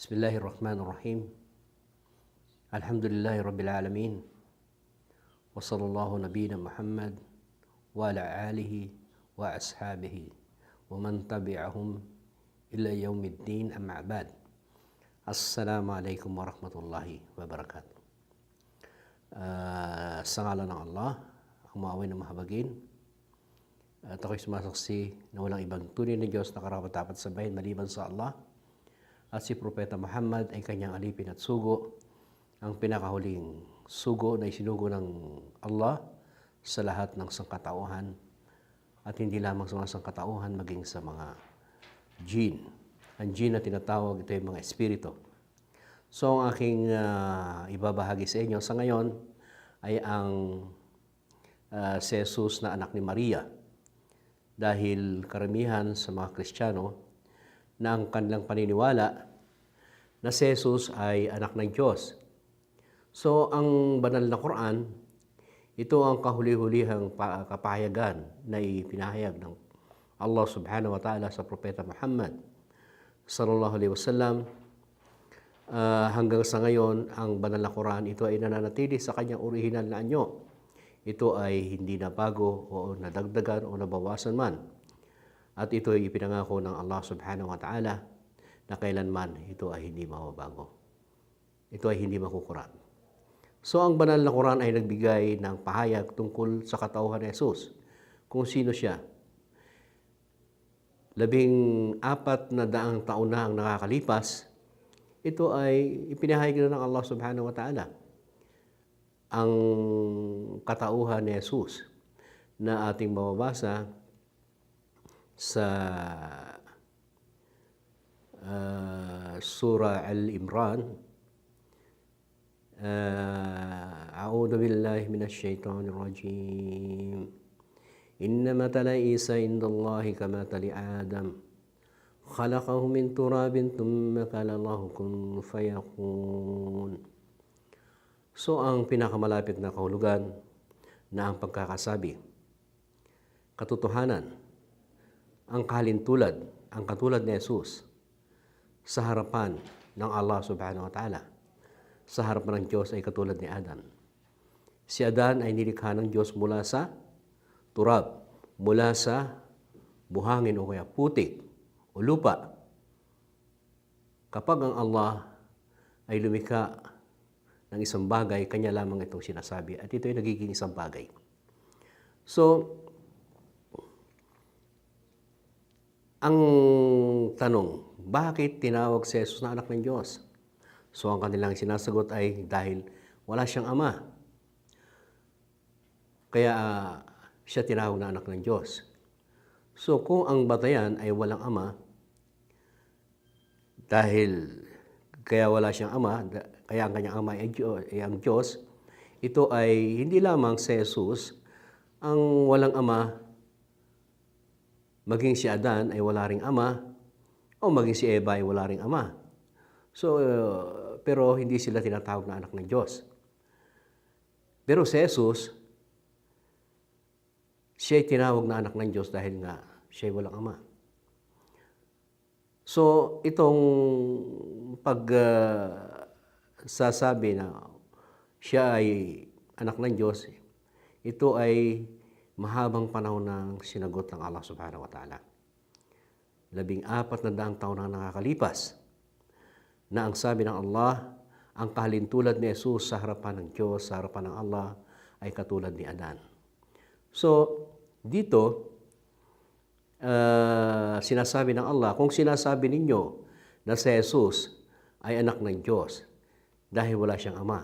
Bismillahirrahmanirrahim. Alhamdulillahi Rabbil Alamin. Wa sallallahu nabiyina Muhammad wa ala alihi wa ashabihi wa man tabi'ahum ila yaumiddin amma ba'd. Assalamualaikum warahmatullahi wabarakatuh. Sa ngalan ng Allah, ang maaway na mahabagin, at ako'y sumasaksi na walang ibang tunay na Diyos na karapat-dapat sambahin maliban sa Allah, at si Propeta Muhammad ay kanyang alipin at sugo, ang pinakahuling sugo na isinugo ng Allah sa lahat ng sangkatauhan, at hindi lamang sa mga sangkatauhan, maging sa mga jinn. Ang jinn na tinatawag, ito yung mga espiritu. So ang aking ibabahagi sa inyo sa ngayon ay ang si Jesus na anak ni Maria. Dahil karamihan sa mga Kristiyano na ang kanilang paniniwala na si Jesus ay anak ng Diyos. So ang banal na Quran, ito ang kahuli-hulihang kapahayagan na ipinahayag ng Allah subhanahu wa ta'ala sa Propeta Muhammad sallallahu alaihi wasallam. Hanggang sa ngayon, ang banal na Quran, ito ay nananatili sa kanyang orihinal na anyo. Ito ay hindi na bago o nadagdagan o nabawasan man. At ito ay ipinangako ng Allah subhanahu wa ta'ala na kailanman ito ay hindi mababago. Ito ay hindi makukuran. So ang banal na Quran ay nagbigay ng pahayag tungkol sa katauhan ni Jesus, kung sino siya. 14 na daang taon na ang nakakalipas, ito ay ipinahayag na ng Allah subhanahu wa ta'ala ang katauhan ni Jesus na ating mababasa sa Surah Al-Imran. A'udhu billahi minash shaitanir rajim. Inna matala Isa indallahi kamatali Adam. Khalaqahu min turabin thumma qala lahu kun fayakun. So ang pinakamalapit na kahulugan na ang pagkakasabi, katotohanan, ang kalintulad, ang katulad ni Jesus sa harapan ng Allah subhanahu wa ta'ala, sa harapan ng Diyos ay katulad ni Adan. Si Adan ay nilikha ng Diyos mula sa turab, mula sa buhangin o kaya putik o lupa. Kapag ang Allah ay lumikha ng isang bagay, kanya lamang itong sinasabi, at ito ay nagiging isang bagay. So, ang tanong, bakit tinawag si Jesus na anak ng Diyos? So, ang kanilang sinasagot ay dahil wala siyang ama. Kaya siya tinawag na anak ng Diyos. So, kung ang batayan ay walang ama, dahil kaya wala siyang ama, kaya ang kanyang ama ay ang Diyos, ito ay hindi lamang si Jesus ang walang ama, maging si Adan ay wala ring ama, o maging si Eva ay wala ring ama. So, pero hindi sila tinatawag na anak ng Diyos. Pero si Jesus, siya ay tinawag na anak ng Diyos dahil nga siya ay walang ama. So, itong sasabi na siya ay anak ng Diyos, ito ay mahabang panahon ng sinagot ng Allah subhanahu wa ta'ala. 14 na daang taon na nakakalipas na ang sabi ng Allah, ang kahalintulad ni Jesus sa harapan ng Diyos, sa harapan ng Allah, ay katulad ni Adan. So, dito, sinasabi ng Allah, kung sinasabi ninyo na si Jesus ay anak ng Diyos dahil wala siyang ama,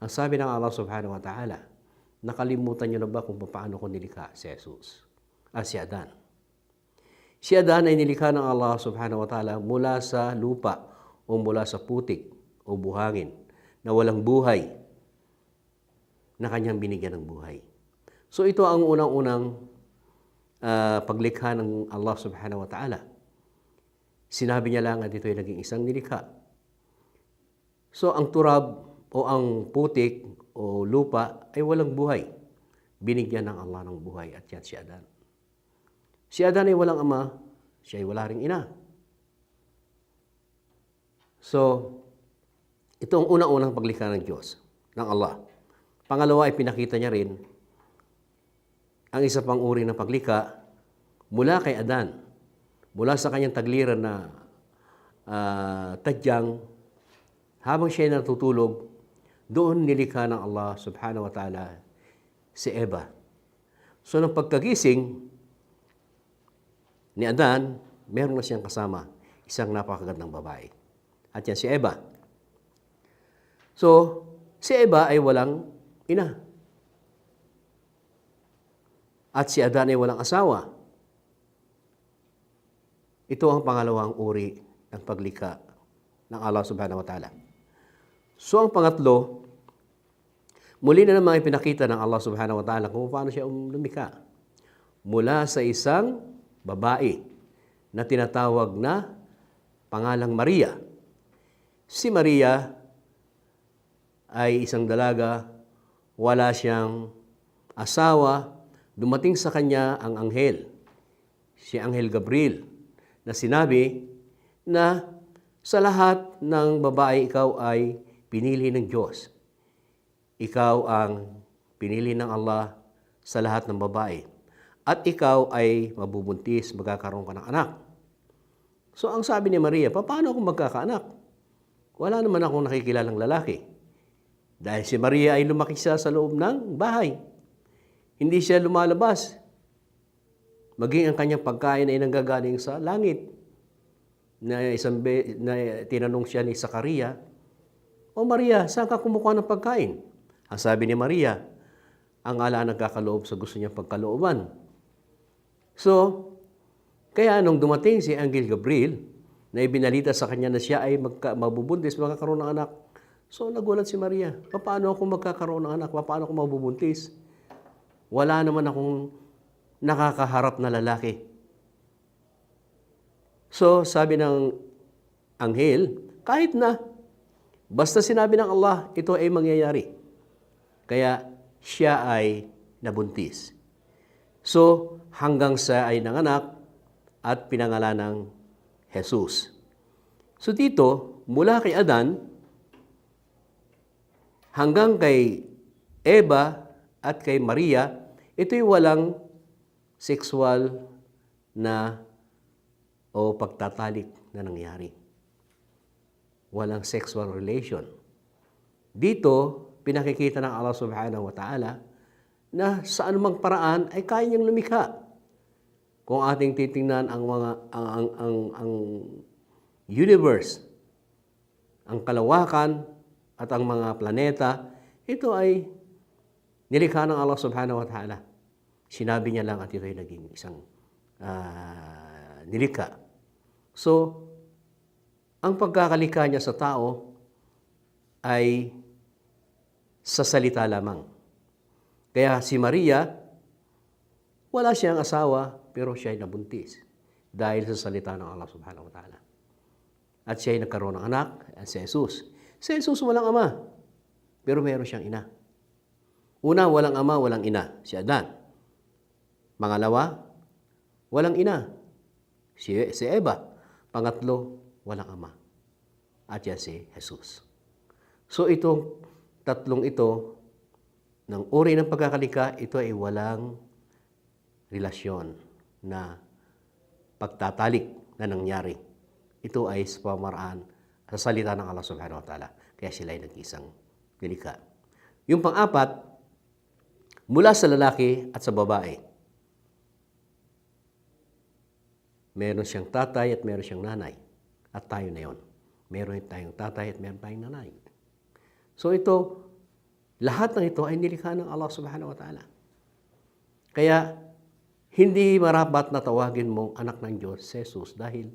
ang sabi ng Allah subhanahu wa ta'ala, nakalimutan niyo na ba kung paano ko nilikha si Jesus? Si Adan. Si Adan ay nilikha ng Allah subhanahu wa ta'ala mula sa lupa o mula sa putik o buhangin na walang buhay na kanyang binigyan ng buhay. So ito ang unang-unang paglikha ng Allah subhanahu wa ta'ala. Sinabi niya lang at ito ay naging isang nilikha. So ang turab o ang putik o lupa ay walang buhay. Binigyan ng Allah ng buhay at yan si Adan. Si Adan ay walang ama, siya ay wala ring ina. So, ito ang unang-unang paglikha ng Diyos, ng Allah. Pangalawa ay pinakita niya rin ang isa pang uri ng paglikha mula kay Adan, mula sa kanyang tagliran na tadyang, habang siya ay natutulog, doon nilikha ng Allah subhanahu wa ta'ala si Eva. So, nang pagkagising ni Adan, meron na siyang kasama, isang napakagandang babae. At yan si Eva. So, si Eva ay walang ina. At si Adan ay walang asawa. Ito ang pangalawang uri ng paglikha ng Allah subhanahu wa ta'ala. So, ang pangatlo, muli na naman ipinakita ng Allah subhanahu wa ta'ala kung paano siya lumikha. Mula sa isang babae na tinatawag na pangalang Maria. Si Maria ay isang dalaga, wala siyang asawa, dumating sa kanya ang anghel, si Anghel Gabriel, na sinabi na sa lahat ng babae ikaw ay pinili ng Diyos. Ikaw ang pinili ng Allah sa lahat ng babae. At ikaw ay mabubuntis, magkakaroon ka ng anak. So ang sabi ni Maria, paano ako magkakaanak? Wala naman akong nakikilalang lalaki. Dahil si Maria ay lumaki siya sa loob ng bahay. Hindi siya lumalabas. Maging ang kanyang pagkain ay nanggagaling sa langit. Na tinanong siya ni Zakaria, O Maria, saan ka kumukuha ng pagkain? Ang sabi ni Maria, ang ala nagkakaloob sa gusto niya pagkalooban. So, kaya nung dumating si Anghel Gabriel, na ibinalita sa kanya na siya ay mabubuntis, magkakaroon ng anak. So, nagulat si Maria, paano ako magkakaroon ng anak? Paano ako mabubuntis? Wala naman akong nakakaharap na lalaki. So, sabi ng anghel, kahit na, basta sinabi ng Allah, ito ay mangyayari. Kaya siya ay nabuntis. So, hanggang sa ay nanganak at pinangalan ng Jesus. So dito, mula kay Adan, hanggang kay Eva at kay Maria, ito'y walang sexual na o pagtatalik na nangyari. Walang sexual relation. Dito, pinakikita ng Allah subhanahu wa ta'ala na sa anumang paraan ay kaya niyang lumikha. Kung ating titingnan ang universe, ang kalawakan at ang mga planeta, ito ay nilikha ng Allah subhanahu wa ta'ala. Sinabi niya lang at ito ay naging isang nilikha. So, ang pagkakalikha niya sa tao ay sa salita lamang. Kaya si Maria, wala siyang asawa, pero siya ay nabuntis dahil sa salita ng Allah subhanahu wa ta'ala. At siya ay nagkaroon ng anak, at si Jesus. Si Jesus walang ama, pero meron siyang ina. Una, walang ama, walang ina, si Adan. Pangalawa, walang ina, si Eva. Pangatlo, walang ama. At yan si Jesus. So itong tatlong ito, ng uri ng pagkakalikha, ito ay walang relasyon na pagtatalik na nangyari. Ito ay sa pamaraan sa salita ng Allah subhanahu wa ta'ala. Kaya sila ay nag-isang nilikha. Yung pang-apat, mula sa lalaki at sa babae. Meron siyang tatay at meron siyang nanay. At tayo na yon. Meron tayong tatay at meron tayong nanay. So ito, lahat ng ito ay nilikha ng Allah subhanahu wa ta'ala. Kaya, hindi marapat na tawagin mong anak ng Diyos, Jesus, dahil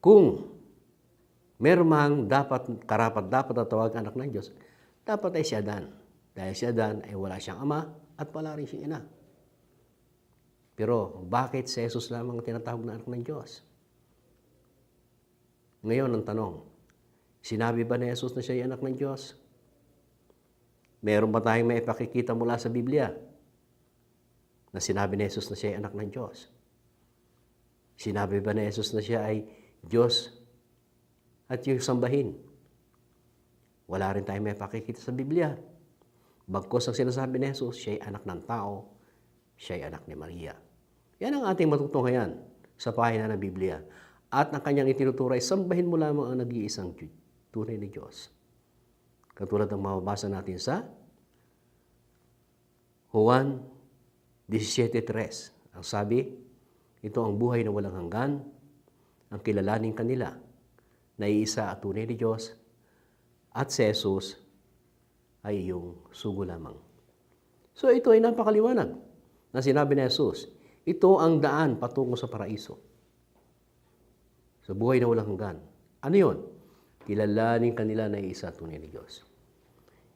kung meron mang karapat-dapat na tawagin anak ng Diyos, dapat ay si Adan. Dahil si Adan ay wala siyang ama at wala rin siyang ina. Pero bakit si Jesus lamang tinatawag na anak ng Diyos? Ngayon ang tanong, sinabi ba ni Jesus na siya ay anak ng Diyos? Meron ba tayong may ipakikita mula sa Biblia na sinabi ni Jesus na siya ay anak ng Diyos? Sinabi ba ni Jesus na siya ay Diyos at yung sambahin. Wala rin tayong may pakikita sa Biblia. Bagkus ang sinasabi ni Jesus, siya'y anak ng tao, siya'y anak ni Maria. Yan ang ating matutunghayan sa pahina ng Biblia. At ang kanyang itinuturay, sambahin mo lamang ang nag-iisang tunay na Diyos. Katulad ng mababasa natin sa Juan 17:3. Ang sabi, ito ang buhay na walang hanggan, ang kilalaning kanila na iisa at tunay ni Diyos, at si Jesus ay iyong sugo lamang. So ito ay napakaliwanag na sinabi ni Jesus. Ito ang daan patungo sa paraiso. Sa buhay na walang hanggan. Ano yun? Kilalanin kanila na iisa at tunay ni Diyos.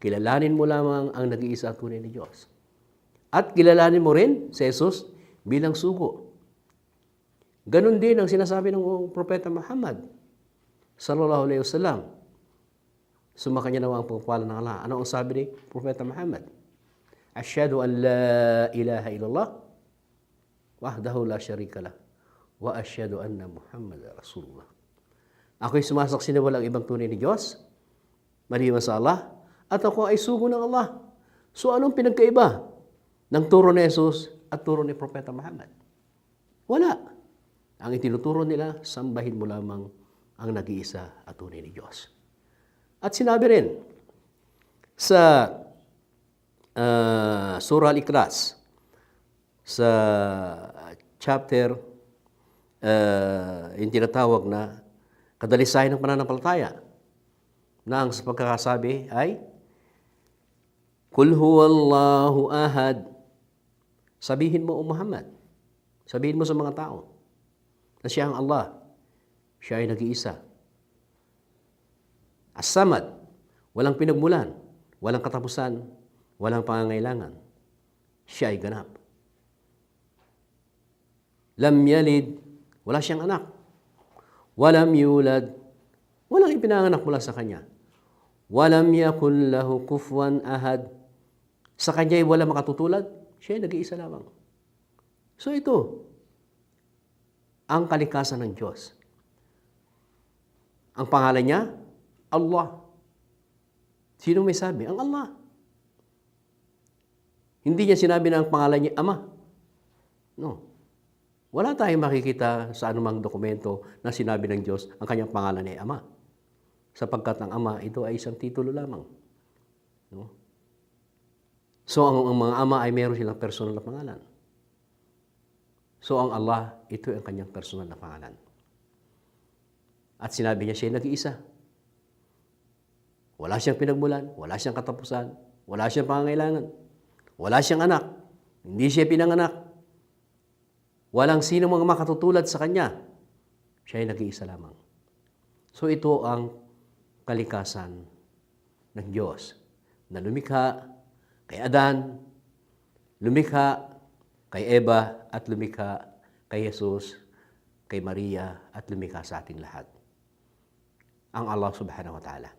Kilalanin mo lamang ang nag-iisa at tunay ni Diyos. At kilalanin mo rin si Jesus bilang sugo. Ganon din ang sinasabi ng Propeta Muhammad sallallahu alaihi wasallam. Sumakanya nawa ang pagpapala ng Allah. Ano ang sabi ni Propeta Muhammad? Asyhadu an la ilaha illallah wahdahu la syarika lah wa asyhadu anna Muhammadar Rasulullah. Ako'y sumasaksi na walang ibang tunay ni Diyos maliban sa Allah, at ako ay sugo ng Allah. So anong pinagkaiba ng turo ni Jesus at turo ni Propeta Muhammad? Wala. Ang itinuturo nila, sambahin mo lamang ang nag-iisa at tunay ni Diyos. At sinabi rin sa Surah Al-Ikhlas, sa chapter, yung tinatawag na kadalisayan ng pananampalataya, na ang sa pagkakasabi ay, Kul huwallahu ahad. Sabihin mo, O Muhammad, sabihin mo sa mga tao, na siya ang Allah, siya ay nag-iisa. As-Samad, walang pinagmulan, walang katapusan, walang pangangailangan. Siya ay ganap. Lam yalid, wala siyang anak. Walam yulad, walang ipinanganak mula sa kanya. Walam yakun lahu kufuwan ahad. Sa kanya ay walang makatutulad, siya ay nag-iisa lamang. So ito, ang kalikasan ng Diyos. Ang pangalan niya, Allah. Sino may sabi? Ang Allah. Hindi niya sinabi na ang pangalan niya Ama. No. Wala tayong makikita sa anumang dokumento na sinabi ng Diyos ang kanyang pangalan ay Ama. Sapagkat ang Ama, ito ay isang titulo lamang. No? So ang mga ama ay meron silang personal na pangalan. So ang Allah, ito ang kanyang personal na pangalan. At sinabi niya siya nag-iisa. Wala siyang pinagmulan, wala siyang katapusan, wala siyang pangangailangan, wala siyang anak, hindi siya pinanganak. Walang sino mga makatutulad sa kanya. Siya ay nag-iisa lamang. So ito ang kalikasan ng Diyos na lumikha kay Adan, lumikha kay Eva, at lumikha kay Jesus, kay Maria, at lumikha sa ating lahat. Ang Allah subhanahu wa ta'ala.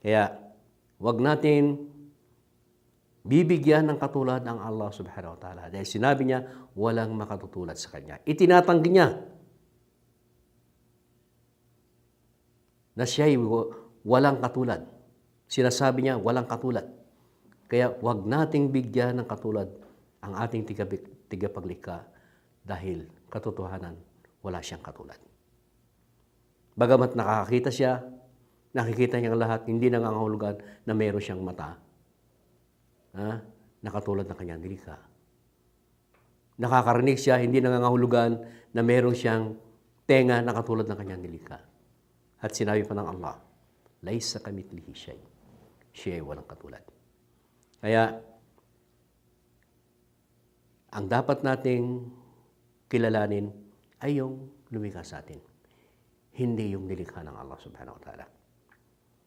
Kaya, wag natin bibigyan ng katulad ng Allah subhanahu wa ta'ala. Dahil sinabi niya, walang makatutulad sa Kanya. Itinatanggi niya na siya'y walang katulad. Sinasabi niya, walang katulad. Kaya wag nating bigyan ng katulad ang ating tigapaglikha dahil katotohanan, wala siyang katulad. Bagamat nakakakita siya, nakikita niya ang lahat, hindi nangangahulugan na mayroon siyang mata na katulad ng kanyang nilikha. Nakakarinig siya, hindi nangangahulugan na mayroon siyang tenga na katulad ng kanyang nilikha. At sinabi pa ng Allah, Laysa kamithlihi shay. Siya ay walang katulad. Kaya, ang dapat nating kilalanin ay yung lumikha sa atin. Hindi yung nilikha ng Allah subhanahu wa ta'ala.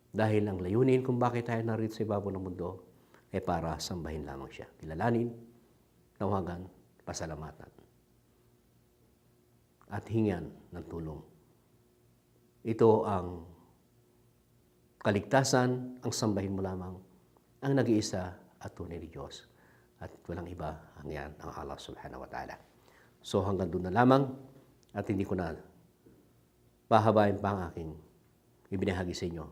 Dahil ang layunin kung bakit tayo narito sa ibabaw ng mundo ay para sambahin lamang siya. Kilalanin, tawagan, pasalamatan, at hingan ng tulong. Ito ang kaligtasan, ang sambahin mo lamang ang nag-iisa at tunay ni Diyos. At walang iba ang yan, ang Allah subhanahu wa ta'ala. So hanggang doon na lamang at hindi ko na pahabain pa ang aking ibinahagi sa inyo.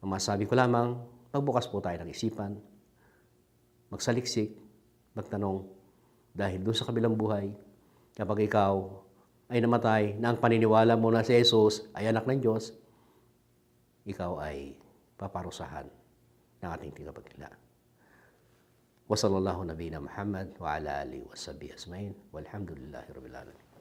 Ang masabi ko lamang, magbukas po tayo ng isipan, magsaliksik, magtanong, dahil doon sa kabilang buhay, kapag ikaw ay namatay na ang paniniwala mo na si Jesus ay anak ng Diyos, ikaw ay paparusahan ng ating tingapagkila. Wa sallallahu nabiyina Muhammad wa ala alihi wa sahbihi ajmain walhamdulillahi rabbil alamin.